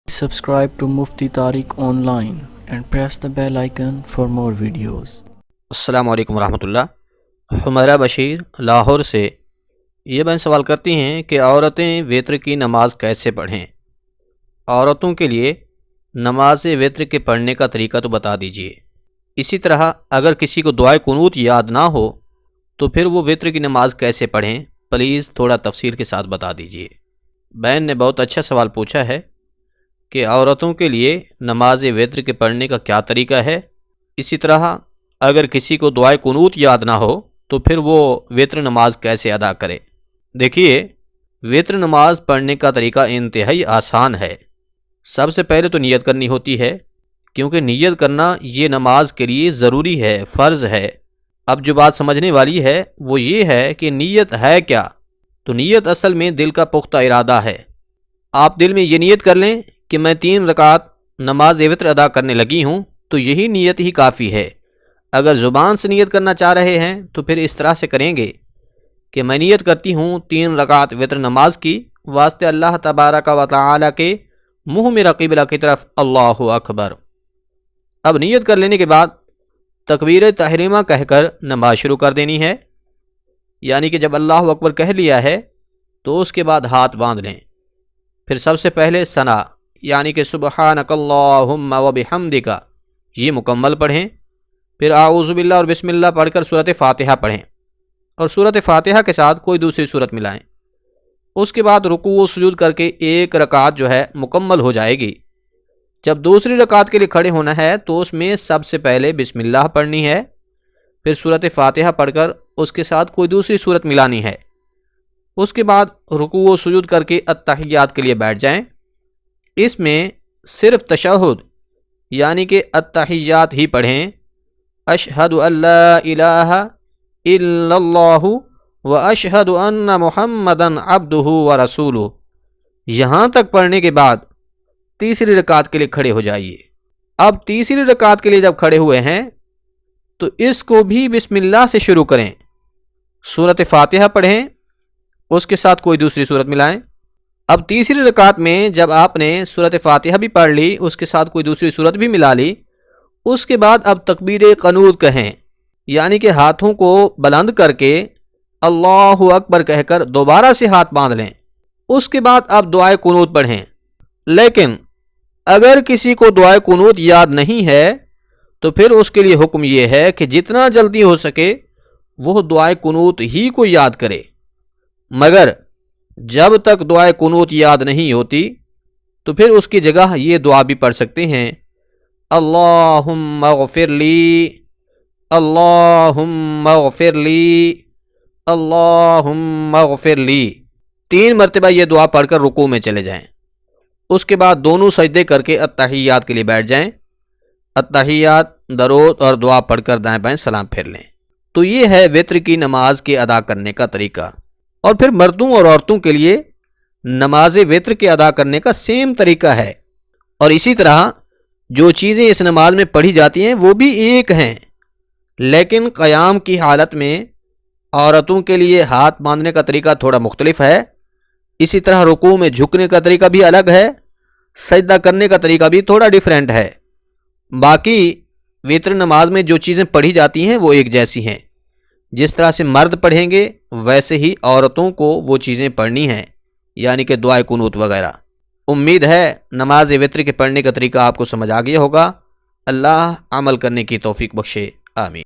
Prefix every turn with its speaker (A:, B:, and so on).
A: Subscribe to Mufti Tariq Online and press the bell icon for more videos.
B: السلام علیکم ورحمۃ اللہ۔ حمیرہ بشیر لاہور سے یہ بہن سوال کرتی ہیں کہ عورتیں وتر کی نماز کیسے پڑھیں؟ عورتوں کے لیے نماز وتر کے پڑھنے کا طریقہ تو بتا دیجئے۔ اسی طرح اگر کسی کو دعائے قنوت یاد نہ ہو تو پھر وہ وتر کی نماز کیسے پڑھیں؟ پلیز تھوڑا تفصیل کے ساتھ بتا دیجئے۔ بہن نے بہت اچھا سوال پوچھا ہے کہ عورتوں کے لیے نماز وتر کے پڑھنے کا کیا طریقہ ہے۔ اسی طرح اگر کسی کو دعائے قنوت یاد نہ ہو تو پھر وہ وتر نماز کیسے ادا کرے؟ دیکھیے، وتر نماز پڑھنے کا طریقہ انتہائی آسان ہے۔ سب سے پہلے تو نیت کرنی ہوتی ہے، کیونکہ نیت کرنا یہ نماز کے لیے ضروری ہے، فرض ہے۔ اب جو بات سمجھنے والی ہے وہ یہ ہے کہ نیت ہے کیا؟ تو نیت اصل میں دل کا پختہ ارادہ ہے۔ آپ دل میں یہ نیت کر لیں کہ میں 3 رکعت نماز وتر ادا کرنے لگی ہوں، تو یہی نیت ہی کافی ہے۔ اگر زبان سے نیت کرنا چاہ رہے ہیں تو پھر اس طرح سے کریں گے کہ میں نیت کرتی ہوں 3 رکعت وتر نماز کی واسطے اللہ تبارک و تعالی کے منہ میرا قبلہ کی طرف، اللہ اکبر۔ اب نیت کر لینے کے بعد تکبیر تحریمہ کہہ کر نماز شروع کر دینی ہے، یعنی کہ جب اللہ اکبر کہہ لیا ہے تو اس کے بعد ہاتھ باندھ لیں۔ پھر سب سے پہلے ثنا، یعنی کہ سبحانک اللہم و بحمدک، یہ مکمل پڑھیں۔ پھر اعوذ باللہ اور بسم اللہ پڑھ کر سورۃ فاتحہ پڑھیں اور سورۃ فاتحہ کے ساتھ کوئی دوسری سورت ملائیں۔ اس کے بعد رکوع و سجود کر کے 1 رکعت جو ہے مکمل ہو جائے گی۔ جب دوسری رکعت کے لیے کھڑے ہونا ہے تو اس میں سب سے پہلے بسم اللہ پڑھنی ہے، پھر سورۃ فاتحہ پڑھ کر اس کے ساتھ کوئی دوسری سورت ملانی ہے۔ اس کے بعد رکوع و سجود کر کے التحیات کے لیے بیٹھ جائیں۔ اس میں صرف تشہد یعنی کہ التحیات ہی پڑھیں، اشہد ان لا الہ الا اللہ و اشہد ان محمدا عبدہ و رسولہ، یہاں تک پڑھنے کے بعد تیسری رکعت کے لیے کھڑے ہو جائیے۔ اب تیسری رکعت کے لیے جب کھڑے ہوئے ہیں تو اس کو بھی بسم اللہ سے شروع کریں، سورۃ فاتحہ پڑھیں، اس کے ساتھ کوئی دوسری سورت ملائیں۔ اب تیسری رکعت میں جب آپ نے سورۃ فاتحہ بھی پڑھ لی، اس کے ساتھ کوئی دوسری سورت بھی ملا لی، اس کے بعد اب تکبیر قنوت کہیں، یعنی کہ ہاتھوں کو بلند کر کے اللہ اکبر کہہ کر دوبارہ سے ہاتھ باندھ لیں۔ اس کے بعد اب دعائے قنوت پڑھیں۔ لیکن اگر کسی کو دعائے قنوت یاد نہیں ہے تو پھر اس کے لیے حکم یہ ہے کہ جتنا جلدی ہو سکے وہ دعائے قنوت ہی کو یاد کرے، مگر جب تک دعائے قنوت یاد نہیں ہوتی تو پھر اس کی جگہ یہ دعا بھی پڑھ سکتے ہیں، اللہم اغفر لی، اللہم اغفر لی، اللہم اغفر لی، 3 مرتبہ یہ دعا پڑھ کر رکوع میں چلے جائیں۔ اس کے بعد دونوں سجدے کر کے التحیات کے لیے بیٹھ جائیں۔ التحیات، درود اور دعا پڑھ کر دائیں بائیں سلام پھیر لیں۔ تو یہ ہے وتر کی نماز کے ادا کرنے کا طریقہ۔ اور پھر مردوں اور عورتوں کے لیے نماز وتر کے ادا کرنے کا سیم طریقہ ہے، اور اسی طرح جو چیزیں اس نماز میں پڑھی جاتی ہیں وہ بھی ایک ہیں، لیکن قیام کی حالت میں عورتوں کے لیے ہاتھ باندھنے کا طریقہ تھوڑا مختلف ہے، اسی طرح رکوع میں جھکنے کا طریقہ بھی الگ ہے، سجدہ کرنے کا طریقہ بھی تھوڑا ڈیفرنٹ ہے۔ باقی وتر نماز میں جو چیزیں پڑھی جاتی ہیں وہ ایک جیسی ہیں، جس طرح سے مرد پڑھیں گے ویسے ہی عورتوں کو وہ چیزیں پڑھنی ہیں، یعنی کہ دعائے قنوت وغیرہ۔ امید ہے نماز وتر کے پڑھنے کا طریقہ آپ کو سمجھ آ گیا ہوگا۔ اللہ عمل کرنے کی توفیق بخشے، آمین۔